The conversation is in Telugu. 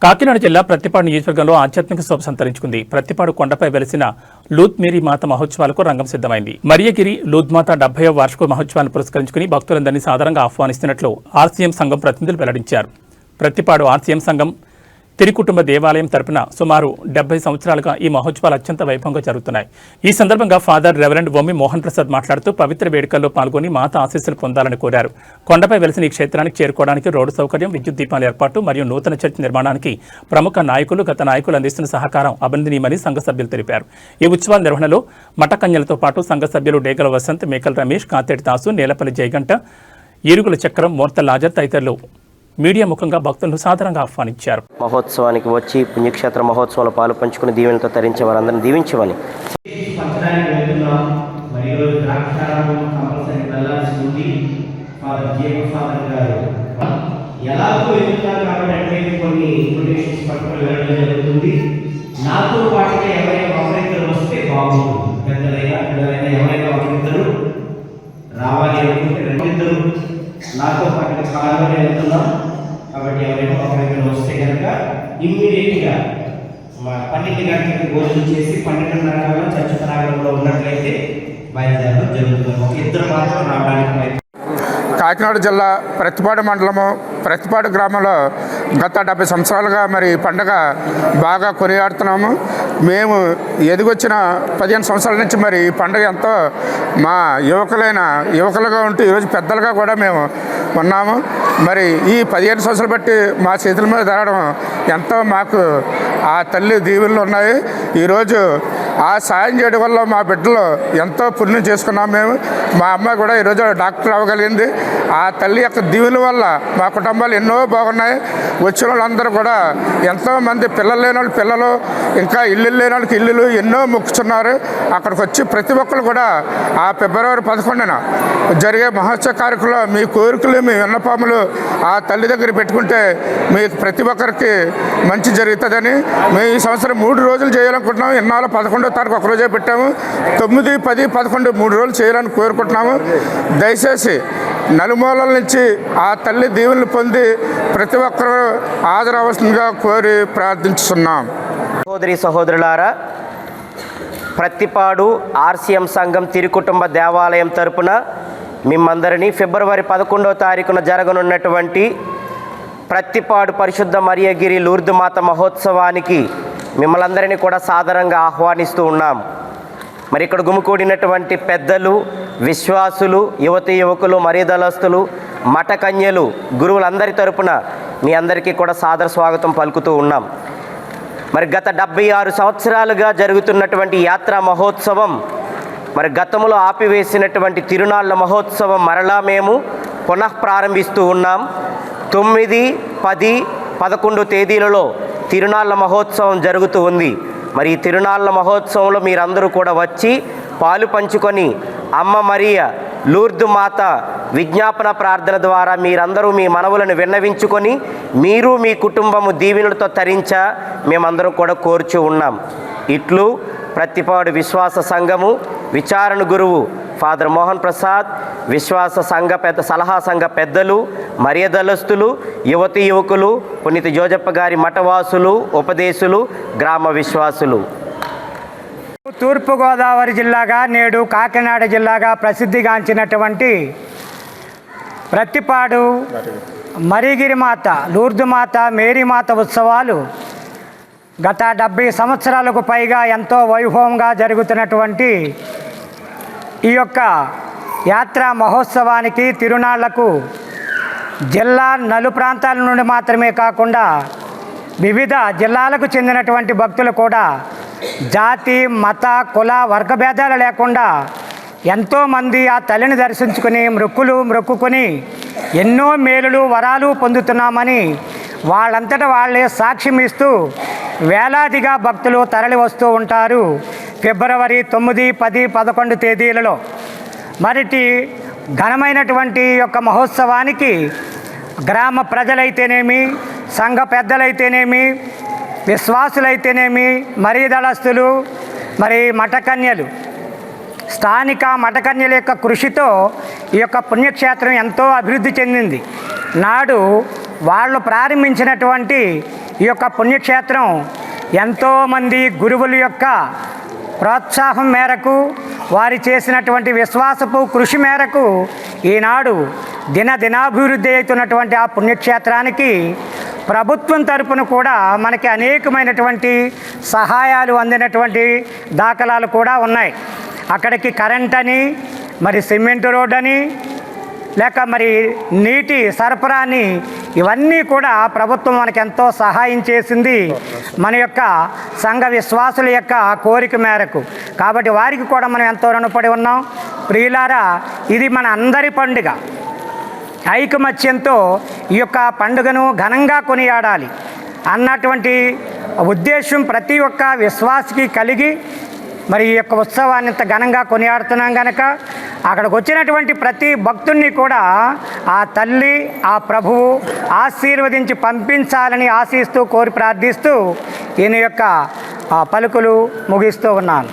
కాకినాడ జిల్లా ప్రత్తిపాడు నియోజకవర్గంలో ఆధ్యాత్మిక శోభ సంతరించుకుంది. ప్రత్తిపాడు కొండపై వెలిసిన లూత్ మేరీ మాత మహోత్సవాలకు రంగం సిద్ధమైంది. మరియగిరి లూత్ మాత 70వ వార్షిక మహోత్సవాన్ని పురస్కరించుకుని భక్తులందరినీ సాదరంగా ఆహ్వానిస్తున్నట్లు ఆర్సీఎం సంఘం ప్రతినిధులు వెల్లడించారు. ప్రత్తిపాడు ఆర్సీఎం సంఘం తిరుకుటుంబ దేవాలయం తరపున సుమారు 70 సంవత్సరాలుగా ఈ మహోత్సవాలు అత్యంత వైభవంగా జరుగుతున్నాయి. ఈ సందర్భంగా ఫాదర్ రెవరెండ్ వొమ్మి మోహన్ ప్రసాద్ మాట్లాడుతూ పవిత్ర వేడుకల్లో పాల్గొని మాత ఆశీస్సులు పొందాలని కోరారు. కొండపై వెలిసిన ఈ క్షేత్రానికి చేరుకోవడానికి రోడ్డు సౌకర్యం, విద్యుత్ దీపాల ఏర్పాటు మరియు నూతన చర్చి నిర్మాణానికి ప్రముఖ నాయకులు, గత నాయకులు అందిస్తున్న సహకారం అభినందనీయమని సంఘ సభ్యులు తెలిపారు. ఈ ఉత్సవాల నిర్వహణలో మఠకన్యలతో పాటు సంఘ సభ్యులు డేగల వసంత్, మేకల్ రమేష్, కాతేటి దాసు, నేలపల్లి జయగంట, ఈరుగుల చక్రం, మోర్తల్ లాజర్ తదితరులు మీడియా ముఖంగా భక్తులను సాధారణంగా ఆహ్వానించారు. మహోత్సవానికి వచ్చి పుణ్యక్షేత్ర మహోత్సవంలో పాలు పంచుకుని దీవెనతో తరించే వారందరినీ దీవించమని. నాతో పాటుగా ఎవరైనా ఒకరిద్దరు వస్తే బాగుంటుంది. పెద్దలైనా పిల్లలైనా ఎవరైనా ఒకరిద్దరు రావాలి అనుకుంటే రెండిద్దరు నాతో పాటు కారులోనే వెళ్తున్నాం కాబట్టి ఎవరైనా ఒకరిద్దరు వస్తే కనుక ఇమ్మీడియట్గా మా 12 గంటలకి భోజనం చేసి 12:30 చర్చ ప్రాంగణంలో ఉన్నట్లయితే బయలుదేరడం జరుగుతుంది. ఒక ఇద్దరు మాత్రం రావడానికి. కాకినాడ జిల్లా ప్రత్తిపాడు మండలము ప్రత్తిపాడు గ్రామంలో గత 70 సంవత్సరాలుగా మరి పండుగ బాగా కొనియాడుతున్నాము. మేము ఎదిగొచ్చిన 15 సంవత్సరాల నుంచి మరి ఈ పండుగ ఎంతో మా యువకులుగా ఉంటూ ఈరోజు పెద్దలుగా కూడా మేము ఉన్నాము. మరి ఈ 15 సంవత్సరాలు బట్టి మా చేతుల మీద జరగడం ఎంతో మాకు ఆ తల్లి దీవెనలు ఉన్నాయి. ఈరోజు ఆ సాయం చేయడం వల్ల మా బిడ్డలు ఎంతో పుణ్యం చేసుకున్నాం. మేము మా అమ్మాయి కూడా ఈరోజు డాక్టర్ అవ్వగలిగింది. ఆ తల్లి యొక్క దీవెనల వల్ల మా కుటుంబాలు ఎన్నో బాగున్నాయి. వచ్చిన వాళ్ళందరూ కూడా ఎంతోమంది పిల్లలు లేని వాళ్ళు పిల్లలు, ఇంకా ఇల్లు లేని వాళ్ళకి ఇల్లులు ఎన్నో మొక్కుతున్నారు. అక్కడికి వచ్చి ప్రతి ఒక్కరు కూడా ఆ ఫిబ్రవరి 11న జరిగే మహోత్సవ కార్యక్రమంలో మీ కోరికలు, మీ విన్నపాములు ఆ తల్లి దగ్గర పెట్టుకుంటే మీకు ప్రతి ఒక్కరికి మంచి జరుగుతుందని మేము ఈ సంవత్సరం 3 రోజులు చేయాలనుకుంటున్నాము. ఇన్నాళ్ళు 11వ తారీఖు ఒకరోజే పెట్టాము. 9, 10, 11 3 రోజులు చేయాలని కోరుకుంటున్నాము. దయచేసి నలుమూలల నుంచి ఆ తల్లి దీవెనలు పొంది ప్రతి ఒక్కరూ హాజరవలసిందిగా కోరి ప్రార్థించుతున్నాం. సహోదరులారా, ప్రత్తిపాడు ఆర్సీఎం సంఘం తిరుకుటుంబ దేవాలయం తరపున మిమ్మందరినీ ఫిబ్రవరి 11వ తారీఖున జరగనున్నటువంటి ప్రత్తిపాడు పరిశుద్ధ మరియగిరి లూర్దు మాత మహోత్సవానికి మిమ్మల్ని అందరినీ కూడా సాదరంగా ఆహ్వానిస్తూ ఉన్నాం. మరి ఇక్కడ గుమికూడినటువంటి పెద్దలు, విశ్వాసులు, యువతీ యువకులు, మర్యాదలస్తులు, మఠకన్యలు, గురువులందరి తరపున మీ అందరికీ కూడా సాదర స్వాగతం పలుకుతూ ఉన్నాం. మరి గత 76 సంవత్సరాలుగా జరుగుతున్నటువంటి యాత్రా మహోత్సవం, మరి గతంలో ఆపివేసినటువంటి తిరునాళ్ళ మహోత్సవం మరలా మేము పునఃప్రారంభిస్తూ ఉన్నాం. 9, 10, 11 తేదీలలో తిరునాళ్ళ మహోత్సవం జరుగుతూ ఉంది. మరి ఈ తిరునాళ్ళ మహోత్సవంలో మీరందరూ కూడా వచ్చి పాలు పంచుకొని అమ్మ మరియ లూర్దు మాత విజ్ఞాపన ప్రార్థన ద్వారా మీరందరూ మీ మనవులను విన్నవించుకొని మీరు మీ కుటుంబము దీవెనలతో తరించా మేమందరం కూడా కోరుచూ ఉన్నాం. ఇట్లు ప్రత్తిపాడు విశ్వాస సంఘము విచారణ గురువు ఫాదర్ మోహన్ ప్రసాద్, విశ్వాస సంఘ సలహా సంఘ పెద్దలు, మర్యాదలస్తులు, యువతీ యువకులు, పునీత జోజప్ప గారి మఠవాసులు, ఉపదేశులు, గ్రామ విశ్వాసులు. తూర్పుగోదావరి జిల్లాగా నేడు కాకినాడ జిల్లాగా ప్రసిద్ధిగాంచినటువంటి ప్రత్తిపాడు మరియగిరి మాత లూర్దు మాత మేరీమాత ఉత్సవాలు గత 70 సంవత్సరాలకు పైగా ఎంతో వైభవంగా జరుగుతున్నటువంటి ఈ యొక్క యాత్రా మహోత్సవానికి, తిరునాళ్లకు జిల్లా నలు ప్రాంతాల నుండి మాత్రమే కాకుండా వివిధ జిల్లాలకు చెందినటువంటి భక్తులు కూడా జాతి, మత, కుల, వర్గభేదాలు లేకుండా ఎంతోమంది ఆ తల్లిని దర్శించుకుని మొక్కుకొని ఎన్నో మేలులు, వరాలు పొందుతున్నామని వాళ్ళంతటా వాళ్ళే సాక్ష్యం ఇస్తూ వేలాదిగా భక్తులు తరలి వస్తూ ఉంటారు. ఫిబ్రవరి 9, 10, 11 తేదీలలో మరిటి ఘనమైనటువంటి యొక్క మహోత్సవానికి గ్రామ ప్రజలైతేనేమి, సంఘ పెద్దలైతేనేమి, విశ్వాసులైతేనేమి, మర్యాదలస్తులు, మరి మఠకన్యలు, స్థానిక మఠకన్యల యొక్క కృషితో ఈ యొక్క పుణ్యక్షేత్రం ఎంతో అభివృద్ధి చెందింది. నాడు వాళ్ళు ప్రారంభించినటువంటి ఈ యొక్క పుణ్యక్షేత్రం ఎంతోమంది గురువుల యొక్క ప్రోత్సాహం మేరకు, వారి చేసినటువంటి విశ్వాసపు కృషి మేరకు ఈనాడు దినాభివృద్ధి అవుతున్నటువంటి ఆ పుణ్యక్షేత్రానికి ప్రభుత్వం తరపున కూడా మనకి అనేకమైనటువంటి సహాయాలు అందినటువంటి దాఖలాలు కూడా ఉన్నాయి. అక్కడికి కరెంట్ అని, మరి సిమెంట్ రోడ్ అని, లేక మరి నీటి సరఫరాని, ఇవన్నీ కూడా ప్రభుత్వం మనకు ఎంతో సహాయం చేసింది మన యొక్క సంఘ విశ్వాసుల యొక్క కోరిక మేరకు. కాబట్టి వారికి కూడా మనం ఎంతో రుణపడి ఉన్నాం. ప్రియులారా, ఇది మన అందరి పండుగ. ఐకమత్యంతో ఈ యొక్క పండుగను ఘనంగా కొనియాడాలి అన్నటువంటి ఉద్దేశం ప్రతి ఒక్క విశ్వాసికి కలిగి మరి ఈ యొక్క ఉత్సవాన్ని ఇంత ఘనంగా కొనియాడుతున్నాం కనుక అక్కడికి వచ్చినటువంటి ప్రతి భక్తుడిని కూడా ఆ తల్లి, ఆ ప్రభువు ఆశీర్వదించి పంపించాలని ఆశిస్తూ, కోరి ప్రార్థిస్తూ ఈయన యొక్క పలుకులు ముగిస్తూ ఉన్నాను.